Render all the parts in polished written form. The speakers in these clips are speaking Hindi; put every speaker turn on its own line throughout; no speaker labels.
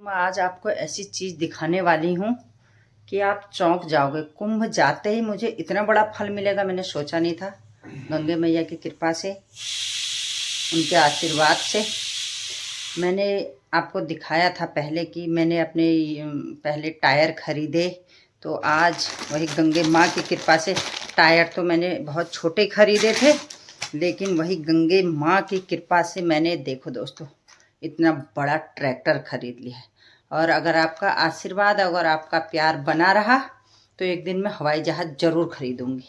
मैं आज आपको ऐसी चीज़ दिखाने वाली हूँ कि आप चौंक जाओगे। कुंभ जाते ही मुझे इतना बड़ा फल मिलेगा मैंने सोचा नहीं था। गंगे मैया की कृपा से, उनके आशीर्वाद से। मैंने आपको दिखाया था पहले कि मैंने अपने पहले टायर खरीदे, तो आज वही गंगे माँ की कृपा से टायर तो मैंने बहुत छोटे खरीदे थे, लेकिन वही गंगे माँ की कृपा से मैंने देखो दोस्तों इतना बड़ा ट्रैक्टर खरीद लिया है। और अगर आपका आशीर्वाद, अगर आपका प्यार बना रहा तो एक दिन मैं हवाई जहाज़ ज़रूर खरीदूँगी।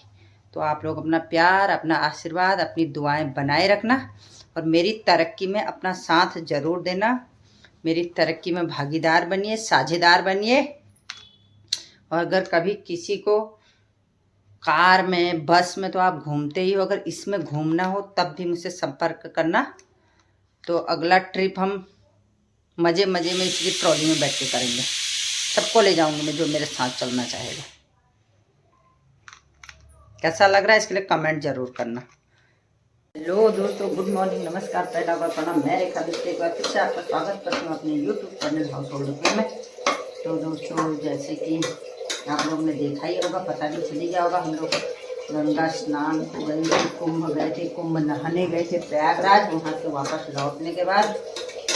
तो आप लोग अपना प्यार, अपना आशीर्वाद, अपनी दुआएं बनाए रखना और मेरी तरक्की में अपना साथ ज़रूर देना। मेरी तरक्की में भागीदार बनिए, साझेदार बनिए। और अगर कभी किसी को कार में, बस में तो आप घूमते ही हो, अगर इसमें घूमना हो तब भी मुझसे संपर्क करना। तो अगला ट्रिप हम मज़े मज़े में इसकी ट्रॉली में बैठ के करेंगे। सबको ले जाऊंगी मैं जो मेरे साथ चलना चाहेगा। कैसा लग रहा है इसके लिए कमेंट जरूर करना। हेलो दोस्तों, गुड मॉर्निंग, नमस्कार, पहला बार प्रणाम। मैं रेखा दोस्तों एक बार फिर से आपका स्वागत करती हूँ अपने यूट्यूब चैनल हाउस होल्ड में। तो दोस्तों जैसे कि आप लोग ने देखा ही होगा, पता भी चली गया होगा, हम लोग गंगा स्नान गए थे, कुंभ गए थे, कुंभ नहाने गए थे प्रयागराज। वहाँ से वापस लौटने के बाद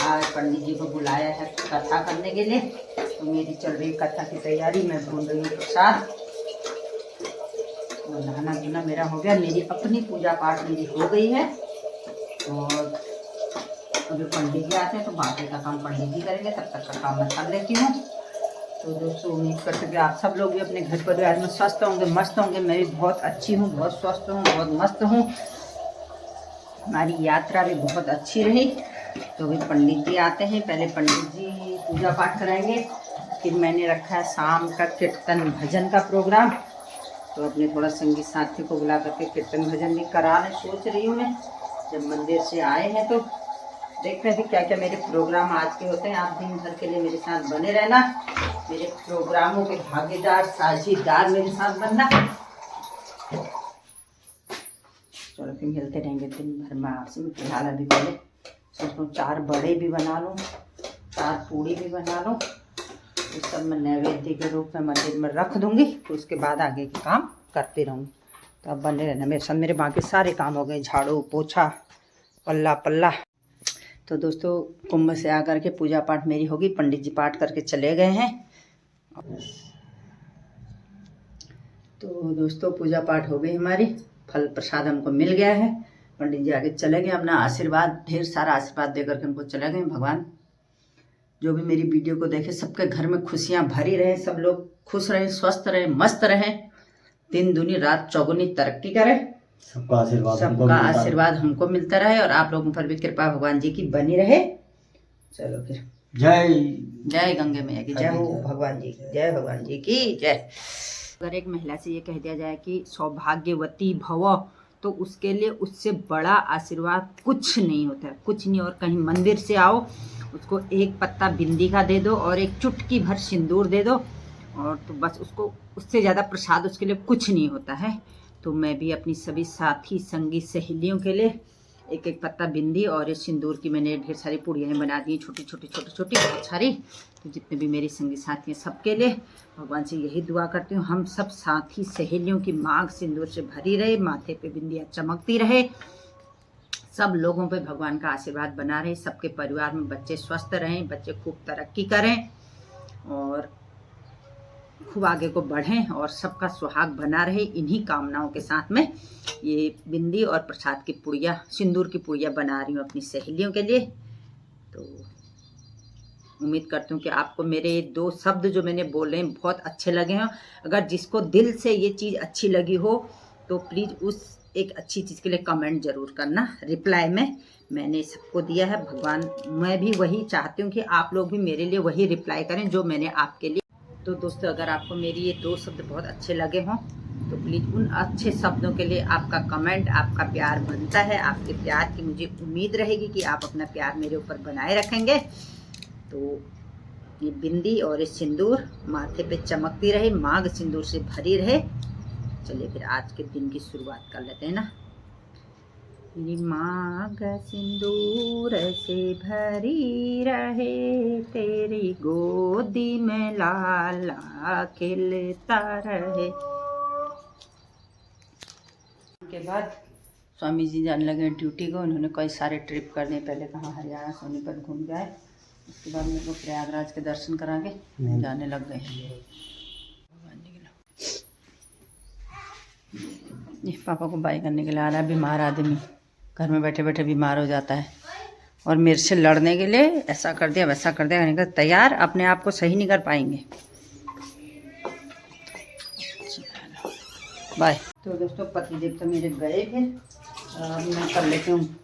आज पंडित जी को बुलाया है कथा करने के लिए। तो मेरी चल रही कथा की तैयारी, मैं भून रही हूँ प्रसाद। और नहाना धोना मेरा हो गया, मेरी अपनी पूजा पाठ मेरी हो गई है। और अभी पंडित जी आते हैं तो बाकी का काम पंडित जी करेंगे, तब तक का काम मैं कर लेती हूँ। तो दोस्तों उम्मीद कर सकते आप सब लोग भी अपने घर परिवार में स्वस्थ होंगे, मस्त होंगे। मैं भी बहुत अच्छी हूँ, बहुत स्वस्थ हूँ, बहुत मस्त हूँ। हमारी यात्रा भी बहुत अच्छी रही। तो अभी पंडित जी आते हैं, पहले पंडित जी पूजा पाठ कराएंगे, फिर मैंने रखा है शाम का कीर्तन भजन का प्रोग्राम। तो अपने थोड़ा संगीत साथी को बुला करके कीर्तन भजन भी कराने सोच रही हूँ मैं। जब मंदिर से आए हैं तो देख रहे थे क्या क्या मेरे प्रोग्राम आज के होते हैं। आप दिन भर के लिए मेरे साथ बने रहना, मेरे प्रोग्रामों के भागीदार, साझेदार मेरे साथ बनना। चलो फिर मिलते रहेंगे दिन भर में आपसे। मैं फिलहाल अभी पहले सोचता हूँ 4 बड़े भी बना लूँ, 4 पूड़ी भी बना लूँ। इस सब मैं नैवेद्य के रूप में मंदिर में रख दूँगी, तो उसके बाद आगे के काम करती रहूँगी। तो अब बने रहना मेरे साथ। मेरे बाकी सारे काम हो गए, झाड़ू पोछा पल्ला पल्ला। तो दोस्तों कुंभ से आकर के पूजा पाठ मेरी होगी, पंडित जी पाठ करके चले गए हैं। तो दोस्तों पूजा पाठ हो गई हमारी, फल प्रसाद हमको मिल गया है। पंडित जी आगे चले गए, अपना आशीर्वाद, ढेर सारा आशीर्वाद देकर के हमको चले गए। भगवान जो भी मेरी वीडियो को देखे सबके घर में खुशियां भरी रहे, सब लोग खुश रहे, स्वस्थ रहे, मस्त रहे, दिन दुनी रात चौगुनी तरक्की करे। सबका आशीर्वाद हमको मिलता रहे और आप लोगों पर भी कृपा भगवान जी की बनी रहे। चलो फिर जय जय गंगे मैया की जय हो, भगवान जी की जय, भगवान जी की जय। अगर एक महिला से ये कह दिया जाए कि सौभाग्यवती भव, तो उसके लिए उससे बड़ा आशीर्वाद कुछ नहीं होता है, कुछ नहीं। और कहीं मंदिर से आओ, उसको एक पत्ता बिंदी का दे दो और एक चुटकी भर सिंदूर दे दो, और तो बस उसको, उससे ज़्यादा प्रसाद उसके लिए कुछ नहीं होता है। तो मैं भी अपनी सभी साथी संगी सहेलियों के लिए एक एक पत्ता बिंदी और इस सिंदूर की मैंने ढेर सारी पुड़ियाँ बना दी, छोटी छोटी छोटी छोटी बहुत सारी। तो जितने भी मेरी संगी साथी हैं सबके लिए भगवान से यही दुआ करती हूँ, हम सब साथी सहेलियों की मांग सिंदूर से भरी रहे, माथे पे बिंदियाँ चमकती रहे, सब लोगों पे भगवान का आशीर्वाद बना रहे, सबके परिवार में बच्चे स्वस्थ रहें, बच्चे खूब तरक्की करें और खूब आगे को बढ़ें और सबका सुहाग बना रहे। इन्हीं कामनाओं के साथ में ये बिंदी और प्रसाद की पुड़िया, सिंदूर की पुड़िया बना रही हूँ अपनी सहेलियों के लिए। तो उम्मीद करती हूँ कि आपको मेरे 2 शब्द जो मैंने बोले हैं बहुत अच्छे लगे हैं। अगर जिसको दिल से ये चीज़ अच्छी लगी हो तो प्लीज़ उस एक अच्छी चीज़ के लिए कमेंट ज़रूर करना। रिप्लाई में मैंने सबको दिया है। भगवान, मैं भी वही चाहती हूँ कि आप लोग भी मेरे लिए वही रिप्लाई करें जो मैंने आपके लिए। तो दोस्तों अगर आपको मेरी ये 2 शब्द बहुत अच्छे लगे हों तो प्लीज़ उन अच्छे शब्दों के लिए आपका कमेंट, आपका प्यार बनता है। आपके प्यार की मुझे उम्मीद रहेगी कि आप अपना प्यार मेरे ऊपर बनाए रखेंगे। तो ये बिंदी और ये सिंदूर माथे पे चमकती रहे, मांग सिंदूर से भरी रहे। चलिए फिर आज के दिन की शुरुआत कर लेते हैं ना। तेरी मांग सिंदूर से भरी रहे, तेरी गोदी में लाला खिलता रहे। के बाद स्वामी जी जाने लगे ड्यूटी को। उन्होंने कई सारे ट्रिप करने, पहले कहाँ हरियाणा सोनीपत घूम गए, उसके बाद मेरे को प्रयागराज के दर्शन करा के जाने लग गए। ये पापा को बाय करने के लिए आ रहा है। बीमार आदमी घर में बैठे बैठे बीमार हो जाता है, और मेरे से लड़ने के लिए ऐसा कर दिया वैसा कर दिया, कहने का तैयार, अपने आप को सही नहीं कर पाएंगे। बाय। तो दोस्तों पतिदेव तो मेरे गए फिर, मैं कर लेती हूँ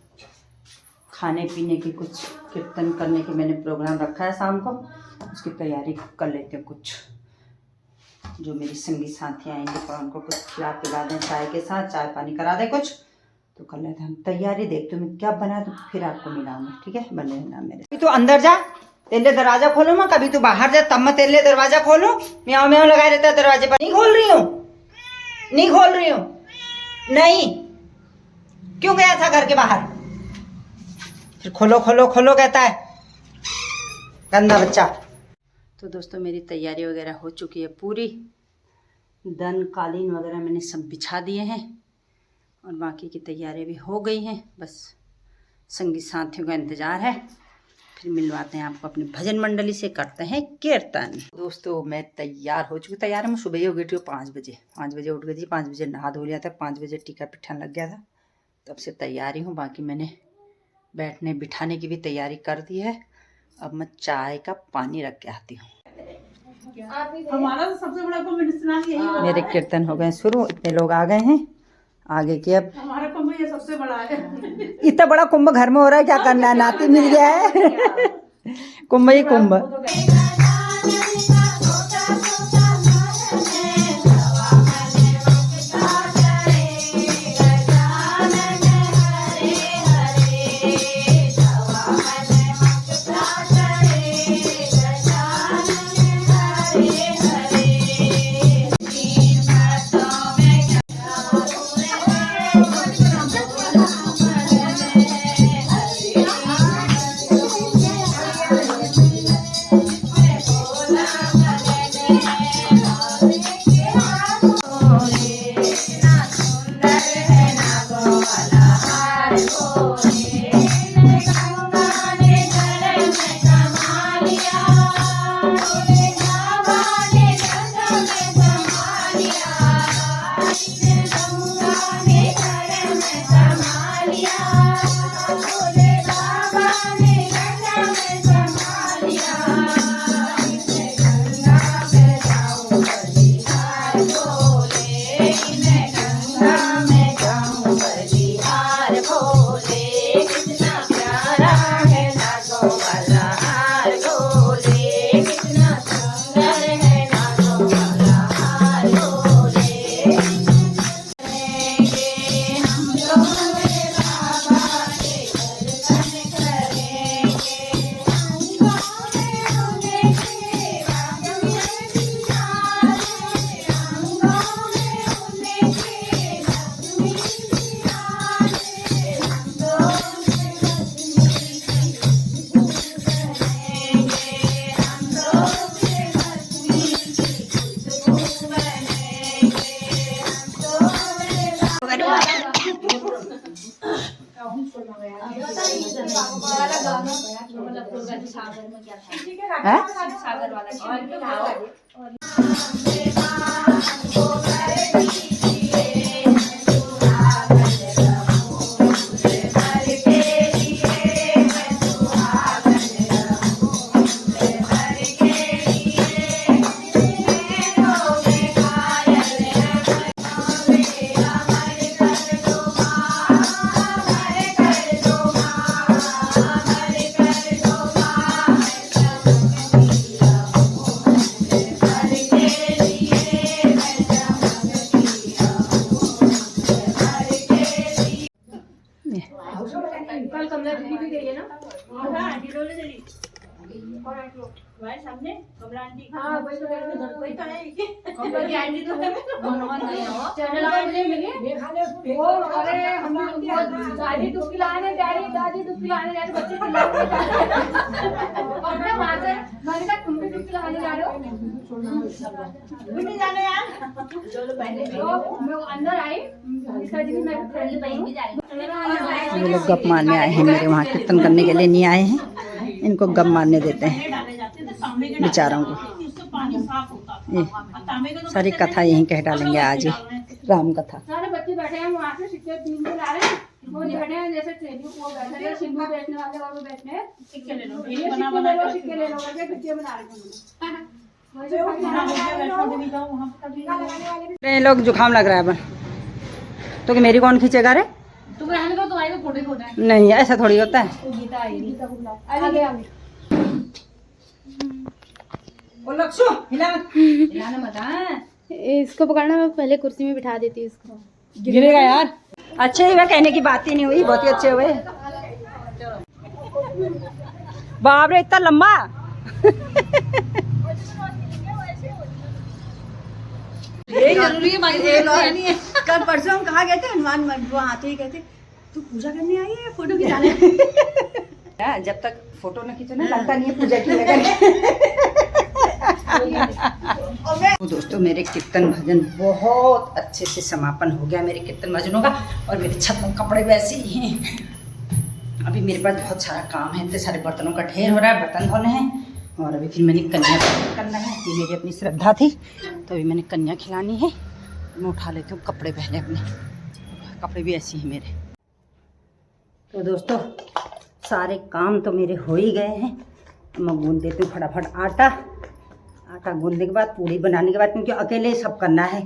खाने पीने की, कुछ कीर्तन करने की मैंने प्रोग्राम रखा है शाम को, उसकी तैयारी कर लेते हैं। कुछ जो मेरी संगी साथी आएंगे तो उनको कुछ खिला पिला दें, चाय के साथ चाय पानी करा दें कुछ, तो कर लेते हैं हम तैयारी। देखते मैं क्या बना तो फिर आपको मिलाऊंगी, ठीक है? बने रहना मेरे। तू अंदर जा, तेरे दरवाजा खोलो, मैं कभी तू बाहर जा तब मैं तेरे दरवाजा खोलूं। म्याऊं म्याऊं लगाए रहता है दरवाजे पर। नहीं खोल रही हूँ, नहीं खोल रही हूँ। नहीं, क्यों गया था घर के बाहर? फिर खोलो खोलो खोलो कहता है, गंदा बच्चा। तो दोस्तों मेरी तैयारी वगैरह हो चुकी है पूरी। दन कालीन वगैरह मैंने सब बिछा दिए हैं, और बाकी की तैयारी भी हो गई हैं। बस संगी साथियों का इंतज़ार है, फिर मिलवाते हैं आपको अपनी भजन मंडली से, करते हैं कीर्तन। दोस्तों मैं तैयार हो चुकी। तैयार मैं सुबह ही हो गई थी 5 बजे। 5 बजे उठ गई थी, 5 बजे नहा धो लिया था, 5 बजे टीका पिट्ठा लग गया था, तब से तैयारी हूँ। बाकी मैंने बैठने बिठाने की भी तैयारी कर दी है। अब मैं चाय का पानी रख के आती हूँ।
हमारा तो सबसे बड़ा कुंभ स्नान यही है।
मेरे कीर्तन हो गए शुरू, इतने लोग आ गए हैं आगे की। अब
हमारा कुंभ ये सबसे बड़ा है।
इतना बड़ा कुंभ घर में हो रहा है, क्या करना है? नाती मिल गया है। कुंभ ही कुंभ।
सागर वाला सामने कमला आंटी
हाँ वही तो मेरे घर
वही तो है
कमला की आंटी तो है चैनल आने मिले वो अरे हम दादी डुबकी लाने जा रही दादी डुबकी लाने जा रही बच्चे चिल्लाते और मैं वहां से मैंने कहा तुम भी डुबकी लाने जा रहे हो
नहीं जाने यार
चलो पहले तो मैं अंदर आई इसका जी मैं फ्रेंड बहन भी जा रही
ये लोग गप मारने आए हैं मेरे वहाँ, कीर्तन करने के लिए नहीं आए हैं, इनको गप मारने देते हैं बेचारों को। ये सारी कथा यहीं कह डालेंगे आज ही, राम कथा।
सारे बच्चे बैठे हैं वहाँ पे सिक्के तीन को ला रहे हैं वो बैठे हैं जैसे ट्रेनिंग वो बैठे हैं सिंधु बैठने वाले और वो बैठे हैं
सिक्के ले लो
ये सिक्के ले लो करके वीडियो बना रहे हैं
ये लोग जुकाम लग रहा है बन तो कि मेरी कौन खींचेगा रे?
तुम रहने दो तुम्हारे को फोटो फोटो है
नहीं ऐसा थोड़ी होता है।
गीता आई गीता को बुलाओ आगे आगे
ओ लक्ष्य हिलाना मत
इसको पकड़ना, मैं पहले कुर्सी में बिठा देती हूँ इसको।
गिरेगा यार। अच्छे हुए, कहने की बात ही नहीं हुई, बहुत ही अच्छे हुए। बाप रे इतना लंबा
ये जरूरी है
कल परसों हम कहाँ गए थे, हनुमान मंदिर, वहाँ आते ही कहते तू पूजा करने आई है फोटो खिंचाने। जब तक फोटो न खींचो ना लगता नहीं है पूजा की। तो दोस्तों मेरे कीर्तन भजन बहुत अच्छे से समापन हो गया मेरे कीर्तन भजनों का, और मेरे छत में कपड़े वैसे ही हैं। अभी मेरे पास बहुत सारा काम है, इतने सारे बर्तनों का ढेर हो रहा है, बर्तन धोने हैं। और अभी फिर मैंने कन्या करना है, ये मेरी अपनी श्रद्धा थी, तो अभी मैंने कन्या खिलानी है। मैं उठा लेती हूँ कपड़े पहले अपने, कपड़े भी ऐसे ही मेरे। तो दोस्तों सारे काम तो मेरे हो ही गए हैं। मैं गूंद देती हूँ फटाफट आटा। आटा गूंदने के बाद पूड़ी बनाने के बाद, क्योंकि अकेले सब करना है,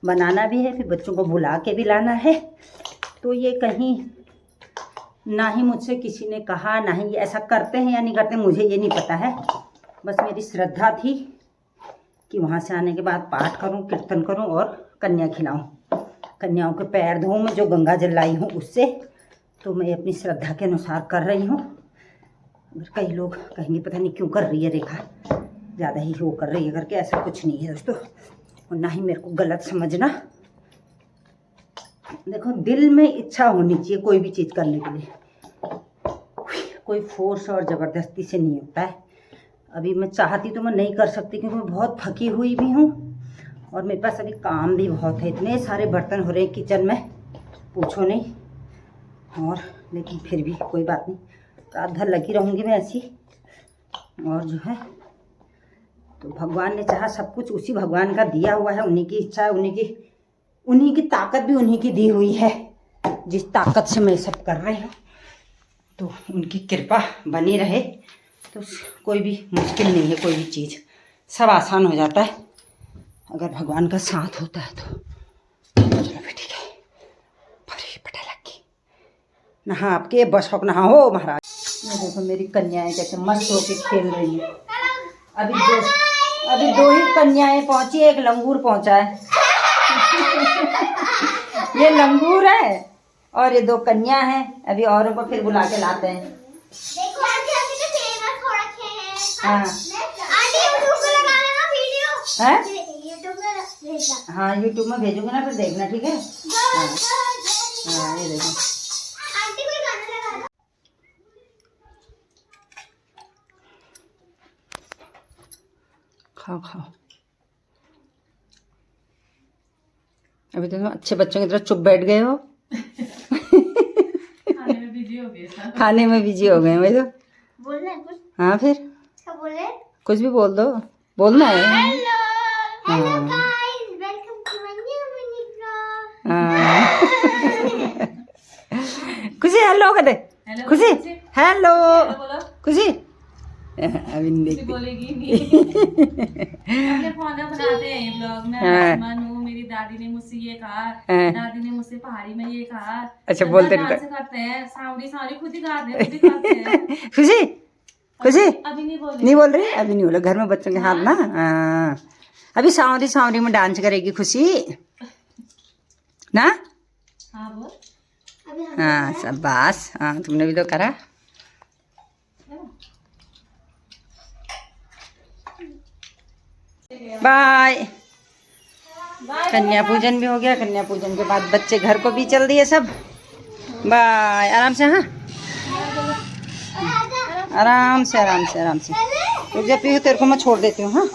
बनाना भी है, फिर बच्चों को बुला के भी लाना है। तो ये कहीं ना ही मुझसे किसी ने कहा, ना ही ये ऐसा करते हैं या नहीं करते, मुझे ये नहीं पता है। बस मेरी श्रद्धा थी कि वहाँ से आने के बाद पाठ करूँ, कीर्तन करूँ और कन्या खिलाऊँ। कन्याओं के पैर धोऊँ मैं, जो गंगा जल लाई हूँ उससे। तो मैं अपनी श्रद्धा के अनुसार कर रही हूँ। कई लोग कहेंगे पता नहीं क्यों कर रही है रेखा, ज़्यादा ही वो कर रही है करके, ऐसा कुछ नहीं है दोस्तों। और ना ही मेरे को गलत समझना। देखो दिल में इच्छा होनी चाहिए कोई भी चीज़ करने के लिए, कोई फोर्स और ज़बरदस्ती से नहीं होता है। अभी मैं चाहती तो मैं नहीं कर सकती, क्योंकि मैं बहुत थकी हुई भी हूँ और मेरे पास अभी काम भी बहुत है। इतने सारे बर्तन हो रहे हैं किचन में, पूछो नहीं। और लेकिन फिर भी कोई बात नहीं, रात भर लगी रहूँगी मैं ऐसी। और जो है तो भगवान ने चाहा, सब कुछ उसी भगवान का दिया हुआ है, उन्हीं की इच्छा है, उन्हीं की ताकत भी उन्हीं की दी हुई है। जिस ताकत से मैं सब कर रही हूँ, तो उनकी कृपा बनी रहे तो कोई भी मुश्किल नहीं है, कोई भी चीज़ सब आसान हो जाता है अगर भगवान का साथ होता है तो। चलो भी ठीक है, भरी पटा लगी नहा आपके बस हो नहा हो महाराज। ये देखो मेरी कन्याएं कैसे मस्त होके खेल रही है। अभी दो ही कन्याएं पहुंची, एक लंगूर पहुंचा है। ये लंगूर है और ये दो कन्या हैं। अभी औरों को फिर बुला के लाते हैं।
देखो आंटी अभी तो फेमस हो रखे हैं।
हाँ
आंटी यूट्यूब पे लगाना ना वीडियो।
हैं?
यूट्यूब पे भेजना।
हाँ यूट्यूब में भेजूंगा ना, फिर देखना ठीक है। हाँ ये देखो
आंटी कोई गाना लगा दो।
खाओ खाओ। अभी तो अच्छे बच्चों की तरह चुप बैठ गए हो।
खाने में बिजी हो गए सब।
खाने में बिजी हो गए वही तो।
बोलना है कुछ?
हाँ फिर
क्या बोले?
कुछ भी बोल दो, बोलना है।
हेलो हेलो
हाँ।
Guys, welcome to my new mini blog.
हाँ। खुशी हेलो कर दे।
हेलो,
खुशी
खुशी।
हेलो
बोलो
खुशी। अभी नहीं
कुछ
देखती।
बोलेगी नहीं। अपने फोन में बनाते हैं ये ब्लॉग में।
हाँ।
मन हूँ, मेरी दादी ने मुझसे ये कहा,
हाँ।
दादी ने मुझसे पहाड़ी में ये कहा।
अच्छा,
सब
बोलते
डांस
रहते।
करते हैं, सावरी सावरी खुद ही गाते हैं, खुद ही गाते हैं।
खुशी खुशी
अभी नहीं बोल
नहीं बोल रही, अभी नहीं बोला। घर में बच्चों के हाथ ना। हाँ अभी सांवरी सांवरी में डांस करेगी खुशी ना।
हाँ बोल।
अभी हम
हाँ शाबाश। हाँ तुमने भी तो करा। बाय। कन्या पूजन भी हो गया। कन्या पूजन के बाद बच्चे घर को भी चल दिए सब। बाय। आराम से। हाँ आराम से आराम से आराम से। रुक जा पीहू, तेरे को मैं छोड़ देती हूँ। हाँ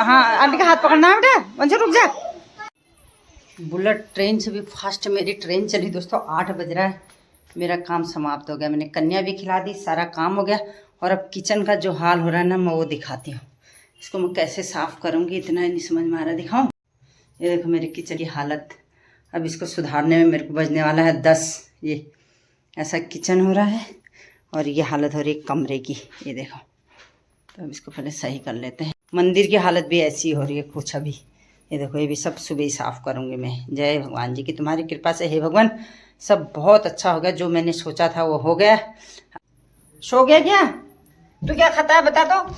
हाँ आंटी का हाथ पकड़ना है बेटा। वंशु रुक जा। बुलेट ट्रेन से भी फास्ट मेरी ट्रेन चली दोस्तों। 8 बज रहा है। मेरा काम समाप्त हो गया। मैंने कन्या भी खिला दी, सारा काम हो गया। और अब किचन का जो हाल हो रहा है ना, मैं वो दिखाती हूँ। इसको मैं कैसे साफ़ करूँगी इतना ही नहीं समझ में आ रहा। दिखाऊँ? ये देखो मेरी किचन की हालत। अब इसको सुधारने में मेरे को बजने वाला है 10। ये ऐसा किचन हो रहा है और ये हालत हो रही है कमरे की। ये देखो, तो अब इसको पहले सही कर लेते हैं। मंदिर की हालत भी ऐसी हो रही है कुछ अभी। ये देखो, ये भी सब सुबह ही साफ़ करूँगी मैं। जय भगवान जी की तुम्हारी कृपा से। हे भगवान, सब बहुत अच्छा हो गया। जो मैंने सोचा था वो हो गया। सो गया क्या? तू क्या खाता है बता तो।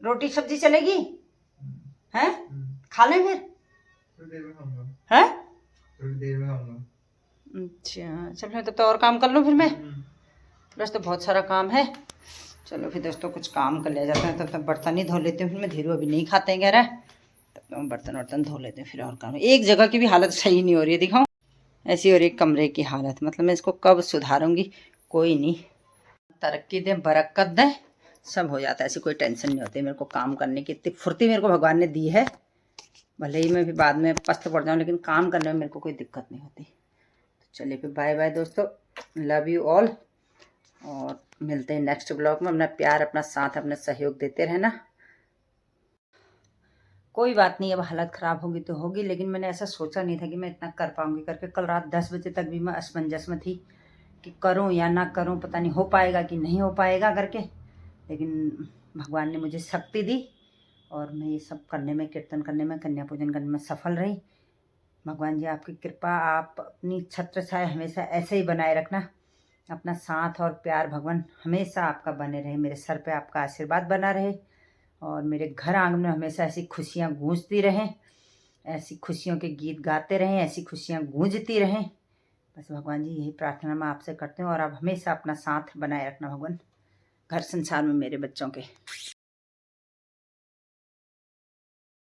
रोटी सब्जी चलेगी? हैं? खा लें फिर? हैं? अच्छा चल फिर तो और काम कर लूँ फिर मैं। बस तो बहुत सारा काम है। चलो फिर दोस्तों कुछ काम कर लिया जाता है। तब तक बर्तन ही धो लेती हूँ। फिर मैं धीरू अभी नहीं खाते हैं कह रहा है, तब तक बर्तन वर्तन धो लेते हैं फिर और काम। एक जगह की भी हालत सही नहीं हो रही है। दिखाऊँ? ऐसी हो रही है कमरे की हालत। मतलब मैं इसको कब सुधारूंगी। कोई नहीं, तरक्की दे बरकत दे, सब हो जाता है। ऐसी कोई टेंशन नहीं होती। मेरे को काम करने की इतनी फुर्ती मेरे को भगवान ने दी है। भले ही मैं भी बाद में पस्त पड़ जाऊँ, लेकिन काम करने में मेरे को कोई दिक्कत नहीं होती। तो चलिए फिर बाय बाय दोस्तों। Love you all. और मिलते हैं नेक्स्ट ब्लॉग में। अपना प्यार, अपना साथ, अपना सहयोग देते रहना। कोई बात नहीं, अब हालत ख़राब होगी तो होगी, लेकिन मैंने ऐसा सोचा नहीं था कि मैं इतना कर पाऊँगी करके। कल रात 10 बजे तक भी मैं असमंजस में थी कि करूं या ना करूं, पता नहीं हो पाएगा कि नहीं हो पाएगा करके। लेकिन भगवान ने मुझे शक्ति दी और मैं ये सब करने में, कीर्तन करने में, कन्या पूजन करने में सफल रही। भगवान जी आपकी कृपा, आप अपनी छत्र छाया हमेशा ऐसे ही बनाए रखना। अपना साथ और प्यार भगवान हमेशा आपका बने रहे। मेरे सर पे आपका आशीर्वाद बना रहे और मेरे घर आंगन में हमेशा ऐसी खुशियाँ गूंजती रहें। ऐसी खुशियों के गीत गाते रहें, ऐसी खुशियाँ गूंजती रहें। बस भगवान जी यही प्रार्थना मैं आपसे करती हूँ। और आप हमेशा अपना साथ बनाए रखना भगवान, घर संसार में मेरे बच्चों के।